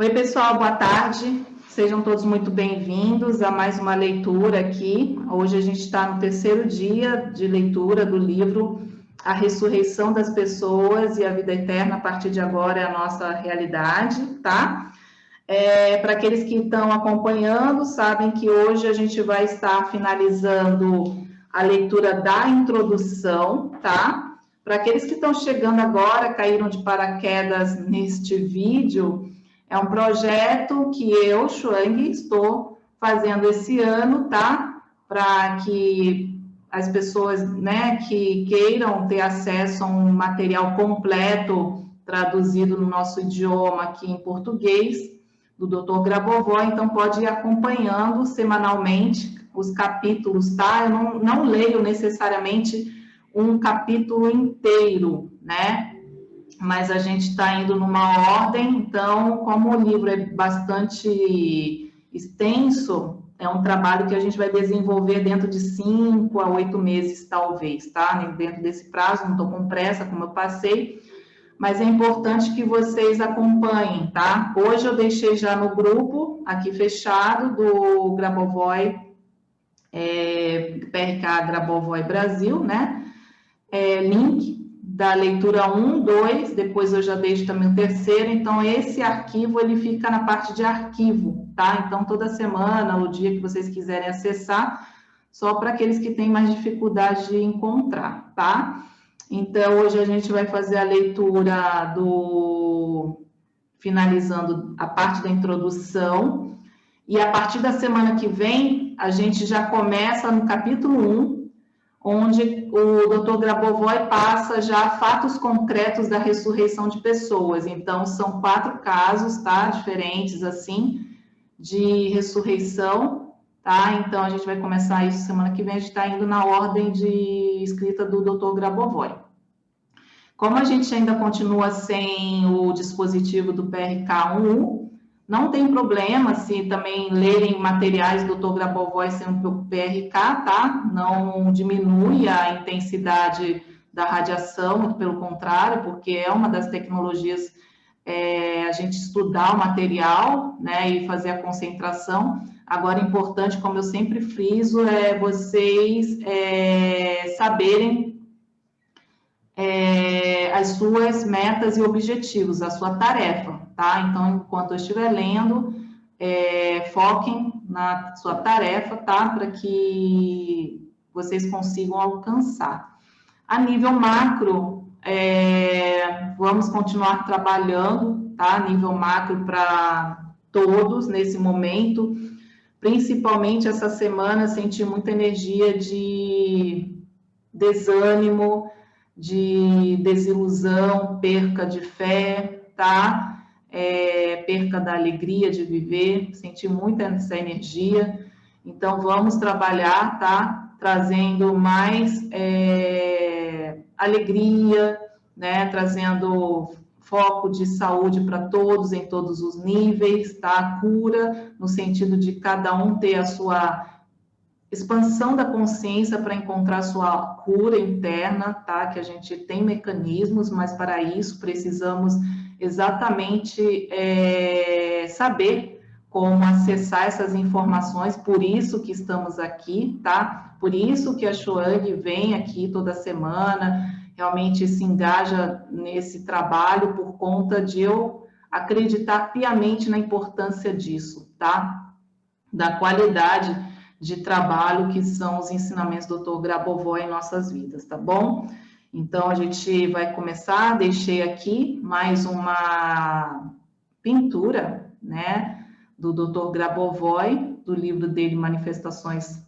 Oi, pessoal, boa tarde. Sejam todos muito bem-vindos a mais uma leitura aqui. Hoje a gente está no terceiro dia de leitura do livro A Ressurreição das Pessoas e a Vida Eterna, a partir de agora é a nossa realidade, tá? Para aqueles que estão acompanhando, sabem que hoje a gente vai estar finalizando a leitura da introdução, tá? Para aqueles que estão chegando agora, caíram de paraquedas neste vídeo, é um projeto que eu, Chuang, estou fazendo esse ano, tá? Para que as pessoas, né, que queiram ter acesso a um material completo traduzido no nosso idioma aqui em português, do Dr. Grabovoi, então pode ir acompanhando semanalmente os capítulos, tá? Eu não leio necessariamente um capítulo inteiro, né? Mas a gente está indo numa ordem, então, como o livro é bastante extenso, é um trabalho que a gente vai desenvolver dentro de 5 a 8 meses, talvez, tá? Dentro desse prazo, não estou com pressa, como eu passei, mas é importante que vocês acompanhem, tá? Hoje eu deixei já no grupo, aqui fechado, do Grabovoi, PRK Grabovoi Brasil, né? Link da leitura 1, 2, depois eu já deixo também o terceiro, então esse arquivo, ele fica na parte de arquivo, tá? Então, toda semana, o dia que vocês quiserem acessar, só para aqueles que têm mais dificuldade de encontrar, tá? Então, hoje a gente vai fazer a leitura finalizando a parte da introdução, e a partir da semana que vem, a gente já começa no capítulo 1, onde o Dr. Grabovoi passa já fatos concretos da ressurreição de pessoas. Então, são 4 casos, tá? Diferentes, assim, de ressurreição, tá? Então, a gente vai começar isso semana que vem, a gente está indo na ordem de escrita do Dr. Grabovoi. Como a gente ainda continua sem o dispositivo do PRK-11, não tem problema se também lerem materiais do Dr. Grabovoi sem o PRK, tá? Não diminui a intensidade da radiação, muito pelo contrário, porque é uma das tecnologias a gente estudar o material, né, e fazer a concentração. Agora, importante, como eu sempre friso, é vocês saberem as suas metas e objetivos, a sua tarefa, tá? Então, enquanto eu estiver lendo, foquem na sua tarefa, tá? Para que vocês consigam alcançar. A nível macro, vamos continuar trabalhando, tá? A nível macro para todos nesse momento, principalmente essa semana, senti muita energia de desânimo, de desilusão, perca de fé, tá? Perca da alegria de viver, senti muita essa energia. Então, vamos trabalhar, tá? Trazendo mais alegria, né? Trazendo foco de saúde para todos, em todos os níveis, tá? Cura, no sentido de cada um ter a sua expansão da consciência para encontrar sua cura interna, tá? Que a gente tem mecanismos, mas para isso precisamos exatamente saber como acessar essas informações, por isso que estamos aqui, tá? Por isso que a Chuang vem aqui toda semana, realmente se engaja nesse trabalho por conta de eu acreditar piamente na importância disso, tá? Da qualidade de trabalho que são os ensinamentos do Dr. Grabovoi em nossas vidas, tá bom? Então, a gente vai começar, deixei aqui mais uma pintura, né, do Dr. Grabovoi, do livro dele, Manifestações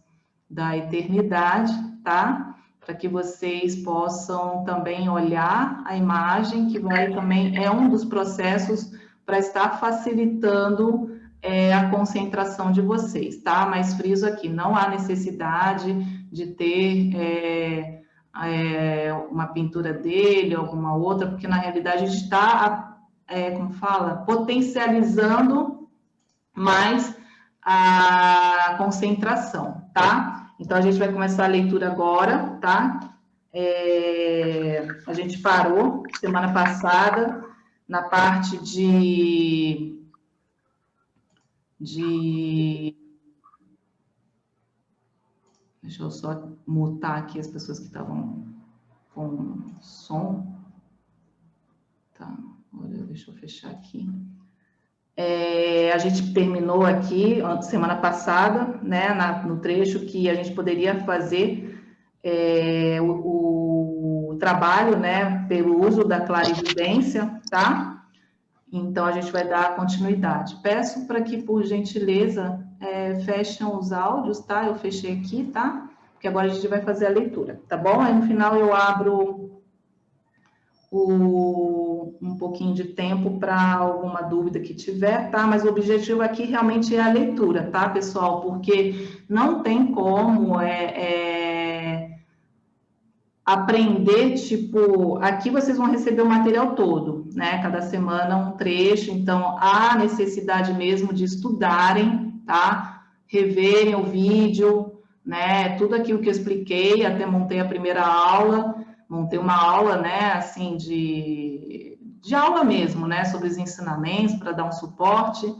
da Eternidade, tá? Para que vocês possam também olhar a imagem, que vai também, é um dos processos para estar facilitando a concentração de vocês, tá? Mas friso aqui, não há necessidade de ter uma pintura dele, alguma outra, porque na realidade a gente está, como fala, potencializando mais a concentração, tá? Então, a gente vai começar a leitura agora, tá? A gente parou semana passada na parte de Deixa eu só mutar aqui as pessoas que estavam com som. Tá, deixa eu fechar aqui. A gente terminou aqui, semana passada, né, no trecho que a gente poderia fazer o trabalho, né, pelo uso da clarividência, tá? Então, a gente vai dar continuidade. Peço para que, por gentileza, fechem os áudios, tá? Eu fechei aqui, tá? Porque agora a gente vai fazer a leitura, tá bom? Aí, no final, eu abro um pouquinho de tempo para alguma dúvida que tiver, tá? Mas o objetivo aqui realmente é a leitura, tá, pessoal? Porque não tem como aprender, tipo, aqui vocês vão receber o material todo, né? Cada semana um trecho, então há necessidade mesmo de estudarem, tá? Reverem o vídeo, né? Tudo aquilo que eu expliquei, até montei a primeira aula, montei uma aula, né, assim, de aula mesmo, né, sobre os ensinamentos, para dar um suporte,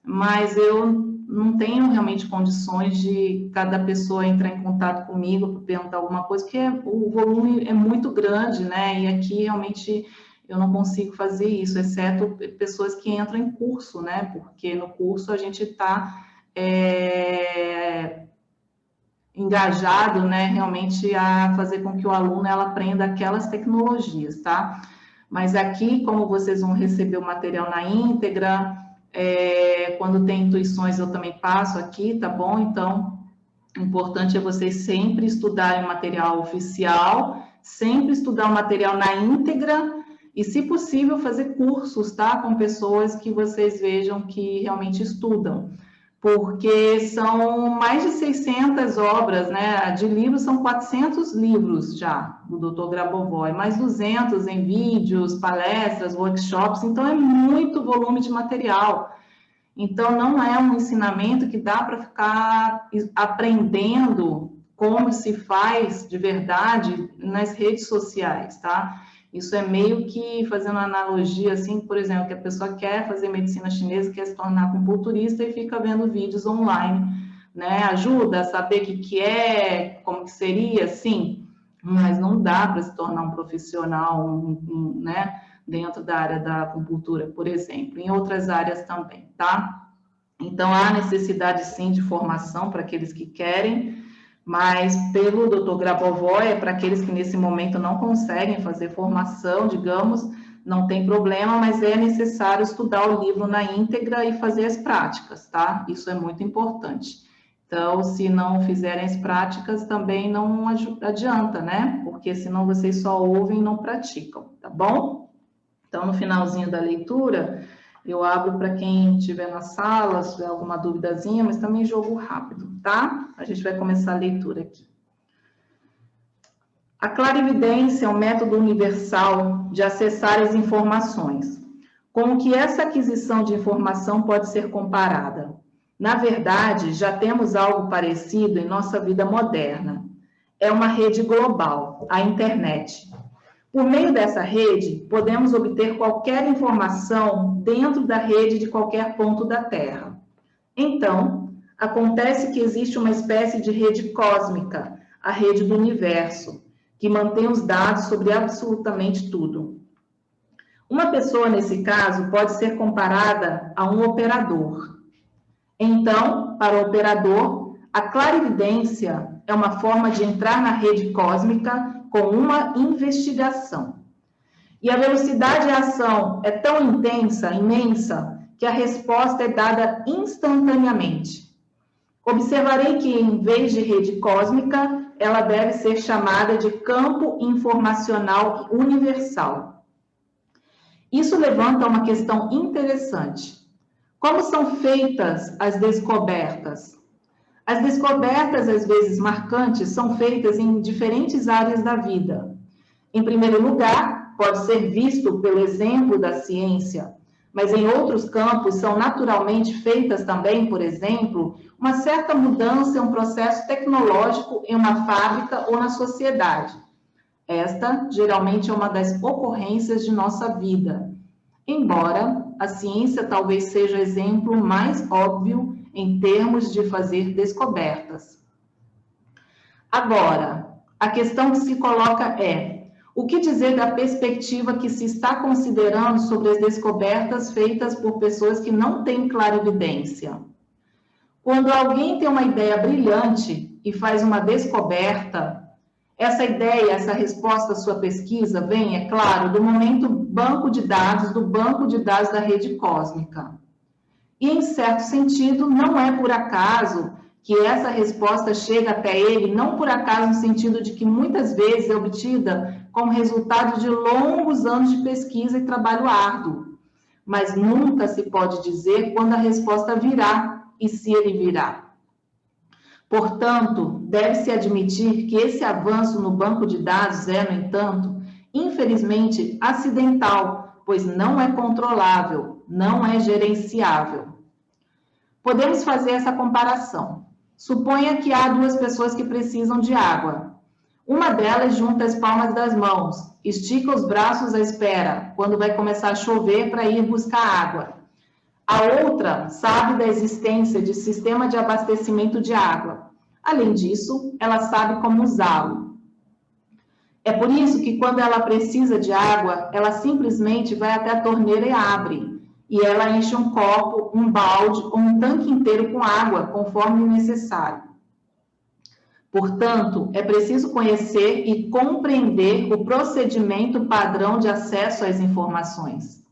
mas eu não tenho realmente condições de cada pessoa entrar em contato comigo para perguntar alguma coisa, porque o volume é muito grande, né, e aqui realmente eu não consigo fazer isso, exceto pessoas que entram em curso, né, porque no curso a gente está engajado, né, realmente a fazer com que o aluno ela aprenda aquelas tecnologias, tá? Mas aqui, como vocês vão receber o material na íntegra, quando tem intuições eu também passo aqui, tá bom? Então, o importante é vocês sempre estudarem o material oficial, sempre estudar o material na íntegra e, se possível, fazer cursos, tá? Com pessoas que vocês vejam que realmente estudam. Porque são mais de 600 obras, né? De livros são 400 livros já, do Dr. Grabovoi, mais 200 em vídeos, palestras, workshops, então é muito volume de material. Então, não é um ensinamento que dá para ficar aprendendo como se faz de verdade nas redes sociais, tá? Isso é meio que fazendo uma analogia, assim, por exemplo, que a pessoa quer fazer medicina chinesa, quer se tornar acupunturista e fica vendo vídeos online, né? Ajuda a saber o que é, como que seria, sim, mas não dá para se tornar um profissional, né? Dentro da área da acupuntura, por exemplo, em outras áreas também, tá? Então, há necessidade, sim, de formação para aqueles que querem, mas pelo Dr. Grabovoi, para aqueles que nesse momento não conseguem fazer formação, digamos, não tem problema, mas é necessário estudar o livro na íntegra e fazer as práticas, tá? Isso é muito importante. Então, se não fizerem as práticas, também não adianta, né? Porque senão vocês só ouvem e não praticam, tá bom? Então, no finalzinho da leitura, eu abro para quem estiver na sala, se tiver alguma duvidazinha, mas também jogo rápido, tá? A gente vai começar a leitura aqui. A clarividência é um método universal de acessar as informações. Como que essa aquisição de informação pode ser comparada? Na verdade, já temos algo parecido em nossa vida moderna. É uma rede global, a internet. Por meio dessa rede, podemos obter qualquer informação dentro da rede de qualquer ponto da Terra. Então, acontece que existe uma espécie de rede cósmica, a rede do universo, que mantém os dados sobre absolutamente tudo. Uma pessoa, nesse caso, pode ser comparada a um operador. Então, para o operador, a clarividência é uma forma de entrar na rede cósmica com uma investigação. E a velocidade de ação é tão intensa, imensa, que a resposta é dada instantaneamente. Observarei que, em vez de rede cósmica, ela deve ser chamada de campo informacional universal. Isso levanta uma questão interessante. Como são feitas as descobertas? As descobertas, às vezes marcantes, são feitas em diferentes áreas da vida. Em primeiro lugar, pode ser visto pelo exemplo da ciência, mas em outros campos são naturalmente feitas também, por exemplo, uma certa mudança em um processo tecnológico em uma fábrica ou na sociedade. Esta, geralmente, é uma das ocorrências de nossa vida, embora a ciência talvez seja o exemplo mais óbvio em termos de fazer descobertas. Agora, a questão que se coloca é: o que dizer da perspectiva que se está considerando sobre as descobertas feitas por pessoas que não têm clarividência? Quando alguém tem uma ideia brilhante e faz uma descoberta, essa ideia, essa resposta à sua pesquisa vem, é claro, do momento banco de dados, do banco de dados da rede cósmica. E, em certo sentido, não é por acaso que essa resposta chega até ele, não por acaso no sentido de que muitas vezes é obtida como resultado de longos anos de pesquisa e trabalho árduo. Mas nunca se pode dizer quando a resposta virá e se ele virá. Portanto, deve-se admitir que esse avanço no banco de dados é, no entanto, infelizmente acidental, pois não é controlável, não é gerenciável. Podemos fazer essa comparação. Suponha que há duas pessoas que precisam de água. Uma delas junta as palmas das mãos, estica os braços à espera, quando vai começar a chover para ir buscar água. A outra sabe da existência de sistema de abastecimento de água. Além disso, ela sabe como usá-lo. É por isso que quando ela precisa de água, ela simplesmente vai até a torneira e abre. E ela enche um copo, um balde ou um tanque inteiro com água, conforme necessário. Portanto, é preciso conhecer e compreender o procedimento padrão de acesso às informações.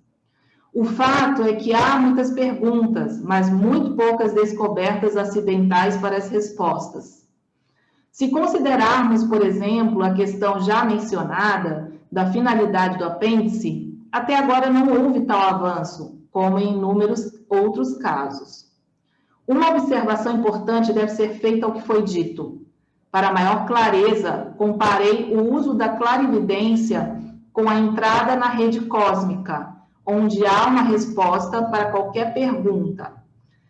O fato é que há muitas perguntas, mas muito poucas descobertas acidentais para as respostas. Se considerarmos, por exemplo, a questão já mencionada da finalidade do apêndice, até agora não houve tal avanço, como em inúmeros outros casos. Uma observação importante deve ser feita ao que foi dito. Para maior clareza, comparei o uso da clarividência com a entrada na rede cósmica, onde há uma resposta para qualquer pergunta.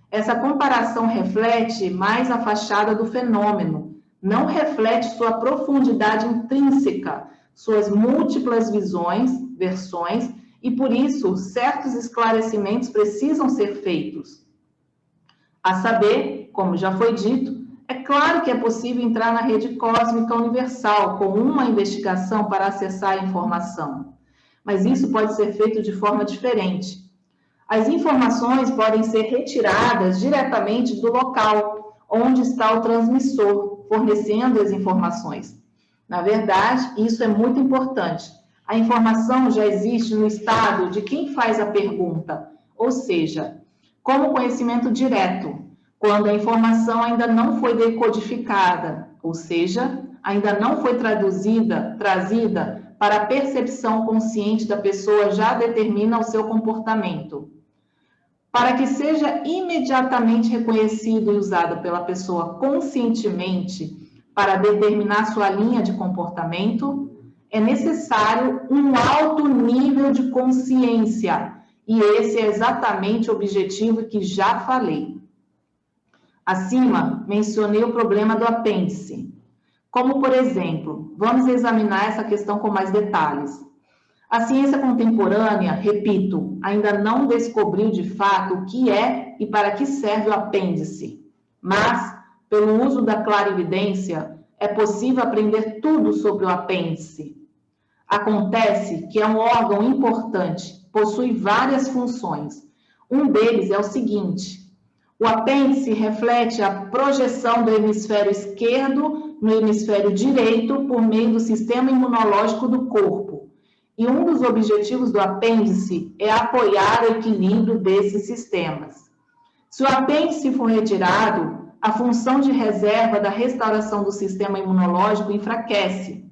Essa comparação reflete mais a fachada do fenômeno, não reflete sua profundidade intrínseca, suas múltiplas versões, e por isso certos esclarecimentos precisam ser feitos. A saber, como já foi dito, é claro que é possível entrar na rede cósmica universal com uma investigação para acessar a informação. Mas isso pode ser feito de forma diferente. As informações podem ser retiradas diretamente do local onde está o transmissor, fornecendo as informações. Na verdade, isso é muito importante. A informação já existe no estado de quem faz a pergunta, ou seja, como conhecimento direto, quando a informação ainda não foi decodificada, ou seja, ainda não foi trazida para a percepção consciente da pessoa, já determina o seu comportamento. Para que seja imediatamente reconhecido e usado pela pessoa conscientemente para determinar sua linha de comportamento, é necessário um alto nível de consciência, e esse é exatamente o objetivo que já falei. Acima, mencionei o problema do apêndice. Como, por exemplo, vamos examinar essa questão com mais detalhes. A ciência contemporânea, repito, ainda não descobriu de fato o que é e para que serve o apêndice. Mas, pelo uso da clarividência, é possível aprender tudo sobre o apêndice. Acontece que é um órgão importante, possui várias funções. Um deles é o seguinte: o apêndice reflete a projeção do hemisfério esquerdo no hemisfério direito por meio do sistema imunológico do corpo. E um dos objetivos do apêndice é apoiar o equilíbrio desses sistemas. Se o apêndice for retirado, a função de reserva da restauração do sistema imunológico enfraquece.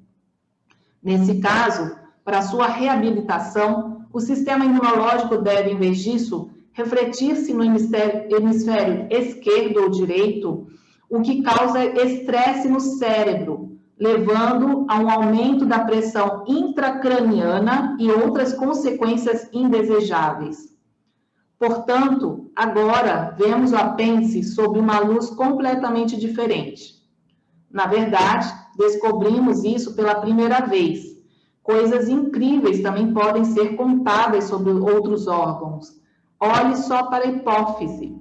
Nesse caso, para sua reabilitação, o sistema imunológico deve, em vez disso, refletir-se no hemisfério esquerdo ou direito, o que causa estresse no cérebro, levando a um aumento da pressão intracraniana e outras consequências indesejáveis. Portanto, agora vemos o apêndice sob uma luz completamente diferente. Na verdade, descobrimos isso pela primeira vez. Coisas incríveis também podem ser contadas sobre outros órgãos. Olhe só para a hipófise.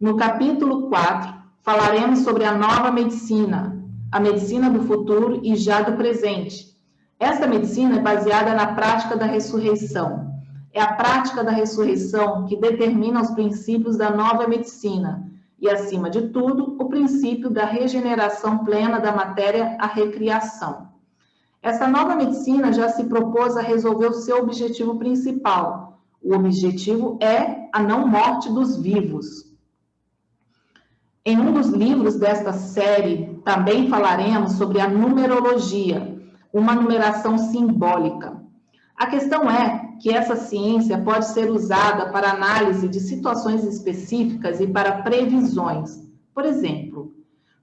No capítulo 4, falaremos sobre a nova medicina, a medicina do futuro e já do presente. Esta medicina é baseada na prática da ressurreição. É a prática da ressurreição que determina os princípios da nova medicina e, acima de tudo, o princípio da regeneração plena da matéria, a recriação. Essa nova medicina já se propôs a resolver o seu objetivo principal. O objetivo é a não morte dos vivos. Em um dos livros desta série, também falaremos sobre a numerologia, uma numeração simbólica. A questão é que essa ciência pode ser usada para análise de situações específicas e para previsões. Por exemplo,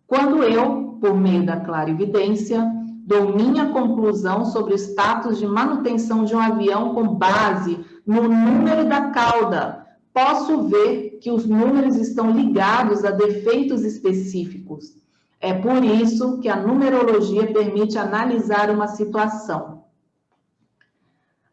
quando eu, por meio da clarividência, dou minha conclusão sobre o status de manutenção de um avião com base no número da cauda, posso ver que os números estão ligados a defeitos específicos. É por isso que a numerologia permite analisar uma situação.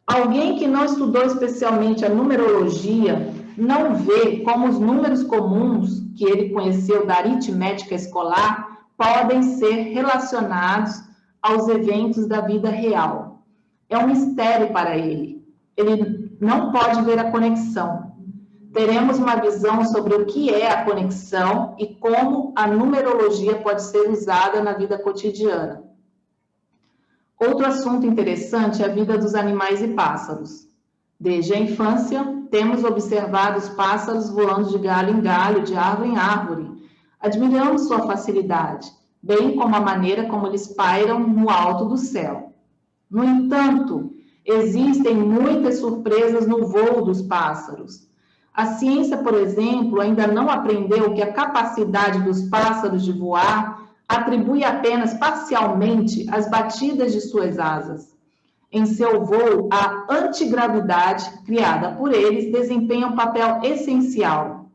Alguém que não estudou especialmente a numerologia não vê como os números comuns que ele conheceu da aritmética escolar podem ser relacionados aos eventos da vida real. É um mistério para ele. Ele não pode ver a conexão. Teremos uma visão sobre o que é a conexão e como a numerologia pode ser usada na vida cotidiana. Outro assunto interessante é a vida dos animais e pássaros. Desde a infância, temos observado os pássaros voando de galho em galho, de árvore em árvore. Admiramos sua facilidade, bem como a maneira como eles pairam no alto do céu. No entanto, existem muitas surpresas no voo dos pássaros. A ciência, por exemplo, ainda não aprendeu que a capacidade dos pássaros de voar atribui apenas parcialmente as batidas de suas asas. Em seu voo, a antigravidade criada por eles desempenha um papel essencial.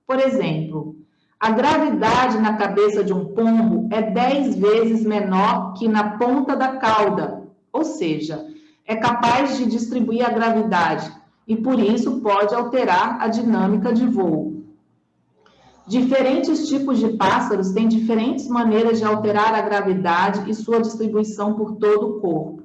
Por exemplo, a gravidade na cabeça de um pombo é 10 vezes menor que na ponta da cauda, ou seja, é capaz de distribuir a gravidade e, por isso, pode alterar a dinâmica de voo. Diferentes tipos de pássaros têm diferentes maneiras de alterar a gravidade e sua distribuição por todo o corpo.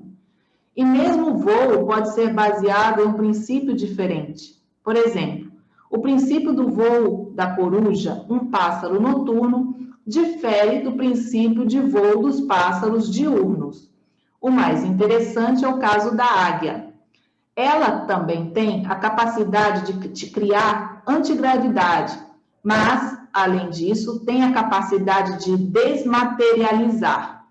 E mesmo o voo pode ser baseado em um princípio diferente. Por exemplo, o princípio do voo da coruja, um pássaro noturno, difere do princípio de voo dos pássaros diurnos. O mais interessante é o caso da águia. Ela também tem a capacidade de criar antigravidade, mas, além disso, tem a capacidade de desmaterializar.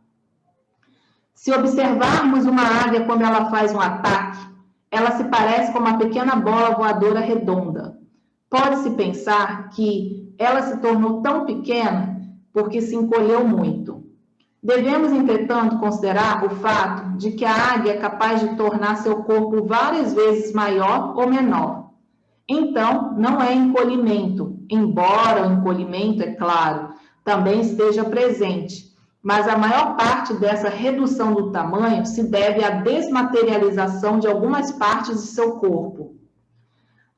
Se observarmos uma águia quando ela faz um ataque, ela se parece com uma pequena bola voadora redonda. Pode-se pensar que ela se tornou tão pequena porque se encolheu muito. Devemos, entretanto, considerar o fato de que a águia é capaz de tornar seu corpo várias vezes maior ou menor. Então, não é encolhimento, embora o encolhimento, é claro, também esteja presente, mas a maior parte dessa redução do tamanho se deve à desmaterialização de algumas partes de seu corpo.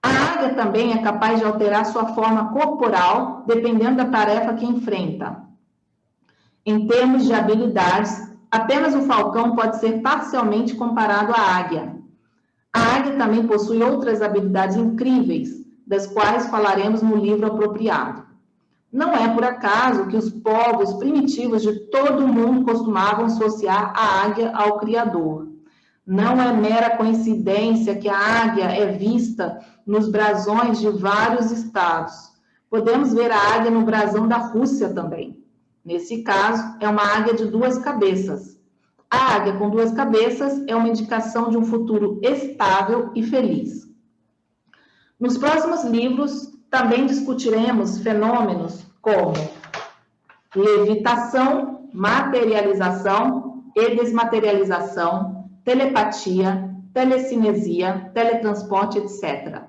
A águia também é capaz de alterar sua forma corporal, dependendo da tarefa que enfrenta. Em termos de habilidades, apenas o falcão pode ser parcialmente comparado à águia. A águia também possui outras habilidades incríveis, das quais falaremos no livro apropriado. Não é por acaso que os povos primitivos de todo o mundo costumavam associar a águia ao Criador. Não é mera coincidência que a águia é vista nos brasões de vários estados. Podemos ver a águia no brasão da Rússia também. Nesse caso, é uma águia de 2 cabeças. A águia com 2 cabeças é uma indicação de um futuro estável e feliz. Nos próximos livros, também discutiremos fenômenos como levitação, materialização e desmaterialização, telepatia, telecinesia, teletransporte, etc.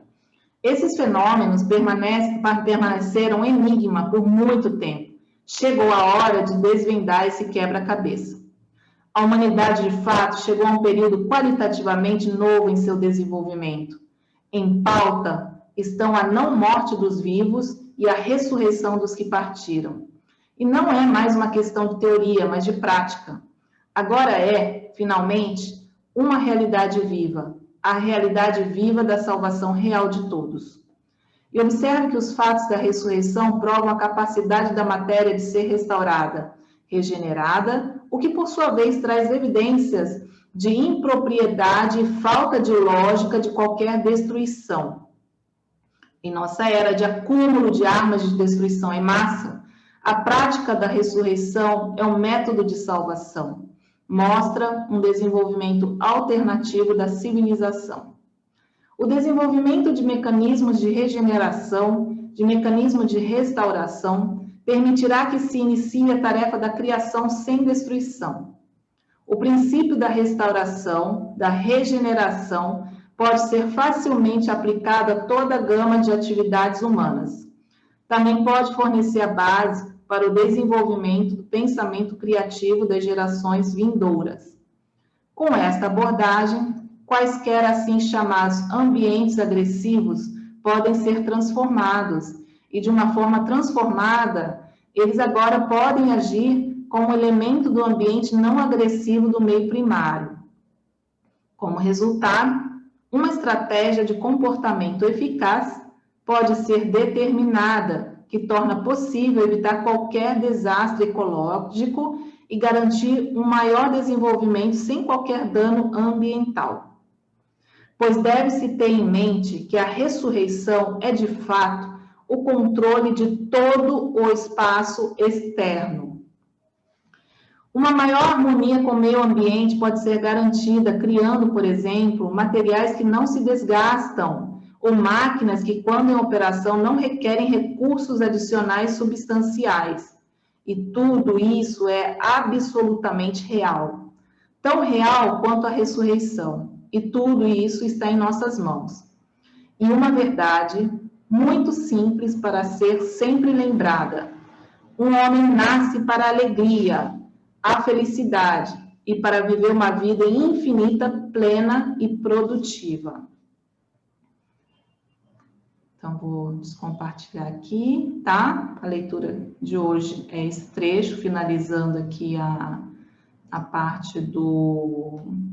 Esses fenômenos permaneceram enigma por muito tempo. Chegou a hora de desvendar esse quebra-cabeça. A humanidade, de fato, chegou a um período qualitativamente novo em seu desenvolvimento. Em pauta estão a não morte dos vivos e a ressurreição dos que partiram. E não é mais uma questão de teoria, mas de prática. Agora é, finalmente, uma realidade viva, a realidade viva da salvação real de todos. E observe que os fatos da ressurreição provam a capacidade da matéria de ser restaurada, regenerada, o que por sua vez traz evidências de impropriedade e falta de lógica de qualquer destruição. Em nossa era de acúmulo de armas de destruição em massa, a prática da ressurreição é um método de salvação. Mostra um desenvolvimento alternativo da civilização. O desenvolvimento de mecanismos de regeneração, de mecanismos de restauração, permitirá que se inicie a tarefa da criação sem destruição. O princípio da restauração, da regeneração, pode ser facilmente aplicado a toda a gama de atividades humanas. Também pode fornecer a base para o desenvolvimento do pensamento criativo das gerações vindouras. Com esta abordagem, quaisquer assim chamados ambientes agressivos podem ser transformados, e de uma forma transformada, eles agora podem agir como elemento do ambiente não agressivo do meio primário. Como resultado, uma estratégia de comportamento eficaz pode ser determinada, que torna possível evitar qualquer desastre ecológico e garantir um maior desenvolvimento sem qualquer dano ambiental. Pois deve-se ter em mente que a ressurreição é, de fato, o controle de todo o espaço externo. Uma maior harmonia com o meio ambiente pode ser garantida criando, por exemplo, materiais que não se desgastam, ou máquinas que, quando em operação, não requerem recursos adicionais substanciais. E tudo isso é absolutamente real. Tão real quanto a ressurreição. E tudo isso está em nossas mãos. E uma verdade muito simples para ser sempre lembrada. Um homem nasce para a alegria, a felicidade e para viver uma vida infinita, plena e produtiva. Então, vou descompartilhar aqui, tá? A leitura de hoje é esse trecho, finalizando aqui a parte do